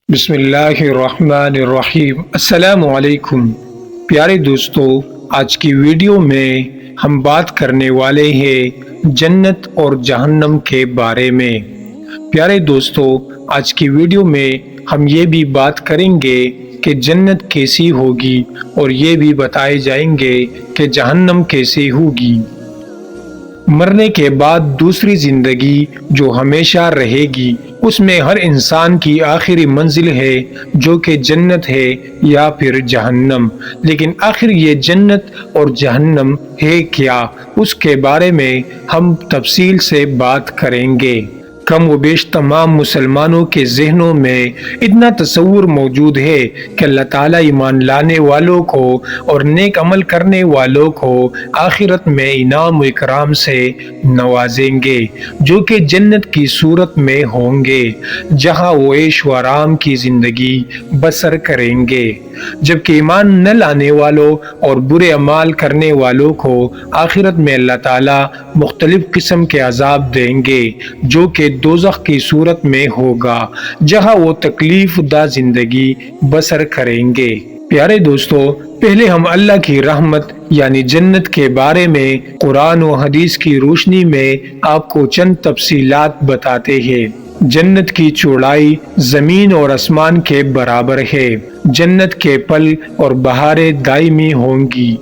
بسم اللہ الرحمن الرحیم۔ السلام علیکم پیارے دوستو، آج کی ویڈیو میں ہم بات کرنے والے ہیں جنت اور جہنم کے بارے میں۔ پیارے دوستو، آج کی ویڈیو میں ہم یہ بھی بات کریں گے کہ جنت کیسی ہوگی اور یہ بھی بتائے جائیں گے کہ جہنم کیسی ہوگی۔ مرنے کے بعد دوسری زندگی جو ہمیشہ رہے گی، اس میں ہر انسان کی آخری منزل ہے جو کہ جنت ہے یا پھر جہنم۔ لیکن آخر یہ جنت اور جہنم ہے کیا، اس کے بارے میں ہم تفصیل سے بات کریں گے۔ کم و بیش تمام مسلمانوں کے ذہنوں میں اتنا تصور موجود ہے کہ اللہ تعالیٰ ایمان لانے والوں کو اور نیک عمل کرنے والوں کو آخرت میں انعام و اکرام سے نوازیں گے، جو کہ جنت کی صورت میں ہوں گے، جہاں وہ عیش و آرام کی زندگی بسر کریں گے۔ جبکہ ایمان نہ لانے والوں اور برے اعمال کرنے والوں کو آخرت میں اللہ تعالیٰ مختلف قسم کے عذاب دیں گے، جو کہ دوزخ کی صورت میں ہوگا، جہاں وہ تکلیف دہ زندگی بسر کریں گے۔ پیارے دوستو، پہلے ہم اللہ کی رحمت یعنی جنت کے بارے میں قرآن و حدیث کی روشنی میں آپ کو چند تفصیلات بتاتے ہیں۔ جنت کی چوڑائی زمین اور آسمان کے برابر ہے۔ جنت کے پھل اور بہاریں دائمی ہوں گی۔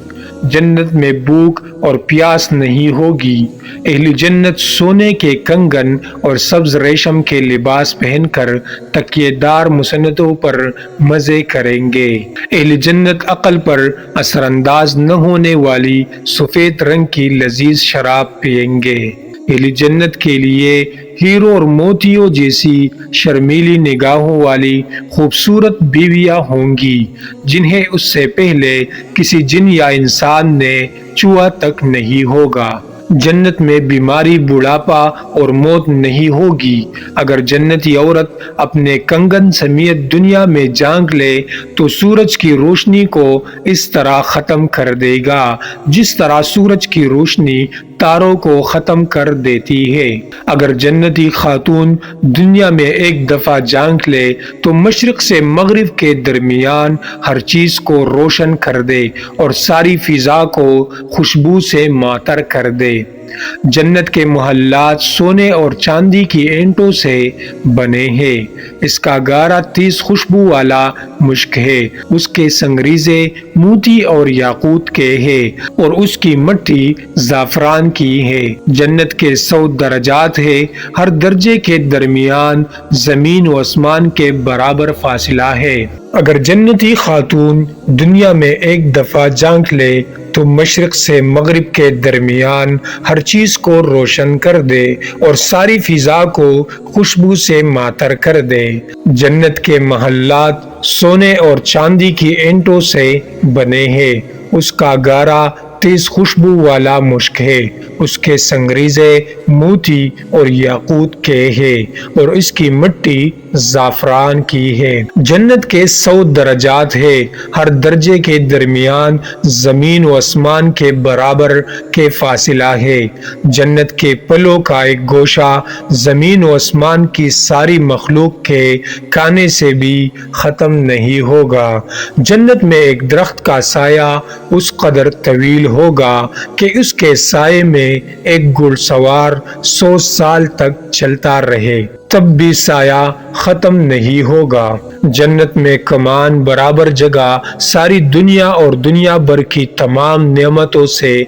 جنت میں بھوک اور پیاس نہیں ہوگی۔ اہل جنت سونے کے کنگن اور سبز ریشم کے لباس پہن کر تکیے دار مسندوں پر مزے کریں گے۔ اہل جنت عقل پر اثر انداز نہ ہونے والی سفید رنگ کی لذیذ شراب پئیں گے۔ اہل جنت کے لیے ہیروں اور موتیوں جیسی شرمیلی نگاہوں والی خوبصورت بیویاں ہوں گی، جنہیں اس سے پہلے کسی جن یا انسان نے چھوا تک نہیں ہوگا۔ جنت میں بیماری، بڑھاپا اور موت نہیں ہوگی۔ اگر جنتی عورت اپنے کنگن سمیت دنیا میں جھانک لے تو سورج کی روشنی کو اس طرح ختم کر دے گا جس طرح سورج کی روشنی تاروں کو ختم کر دیتی ہے۔ اگر جنتی خاتون دنیا میں ایک دفعہ جھانک لے تو مشرق سے مغرب کے درمیان ہر چیز کو روشن کر دے اور ساری فضا کو خوشبو سے معطر کر دے۔ جنت کے محلات سونے اور چاندی کی اینٹوں سے بنے ہیں۔ اس کا گارا تیز خوشبو والا مشک ہے۔ اس کے سنگریزے موتی اور یاقوت کے ہیں اور اس کی مٹی زعفران کی ہے۔ جنت کے 100 درجات ہے۔ ہر درجے کے درمیان زمین و آسمان کے برابر فاصلہ ہے۔ اگر جنتی خاتون دنیا میں ایک دفعہ جھانک لے تو مشرق سے مغرب کے درمیان ہر چیز کو روشن کر دے اور ساری فضا کو خوشبو سے معطر کر دے۔ جنت کے محلات سونے اور چاندی کی اینٹوں سے بنے ہیں۔ اس کا گارا تیز خوشبو والا مشک ہے۔ اس کے سنگریزے موتی اور یاقوت کے ہیں اور اس کی مٹی زعفران کی ہے۔ جنت کے 100 درجات ہے۔ ہر درجے کے درمیان زمین و آسمان کے برابر کے فاصلہ ہے۔ جنت کے پھلوں کا ایک گوشہ زمین و آسمان کی ساری مخلوق کے کھانے سے بھی ختم نہیں ہوگا۔ جنت میں ایک درخت کا سایہ اس قدر طویل ہوگا کہ اس کے سائے میں ایک گھڑ سوار 100 سال تک چلتا رہے، تب بھی سایہ ختم نہیں ہوگا۔ جنت میں کمان برابر جگہ ساری دنیا اور دنیا بھر کی تمام نعمتوں سے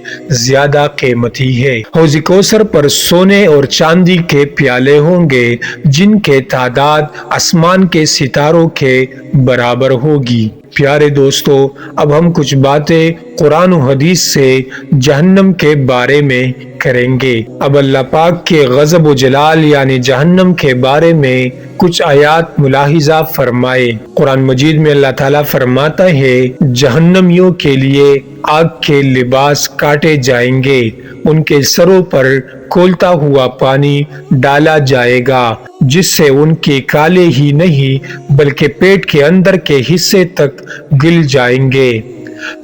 زیادہ قیمتی ہے۔ حوض کوثر پر سونے اور چاندی کے پیالے ہوں گے جن کے تعداد آسمان کے ستاروں کے برابر ہوگی۔ پیارے دوستو، اب ہم کچھ باتیں قرآن و حدیث سے جہنم کے بارے میں کریں گے۔ اب اللہ پاک کے غضب و جلال یعنی جہنم کے بارے میں کچھ آیات ملاحظہ فرمائے۔ قرآن مجید میں اللہ تعالیٰ فرماتا ہے، جہنمیوں کے لیے آگ کے لباس کاٹے جائیں گے، ان کے سروں پر کھولتا ہوا پانی ڈالا جائے گا جس سے ان کے کالے ہی نہیں بلکہ پیٹ کے اندر کے حصے تک گل جائیں گے۔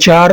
4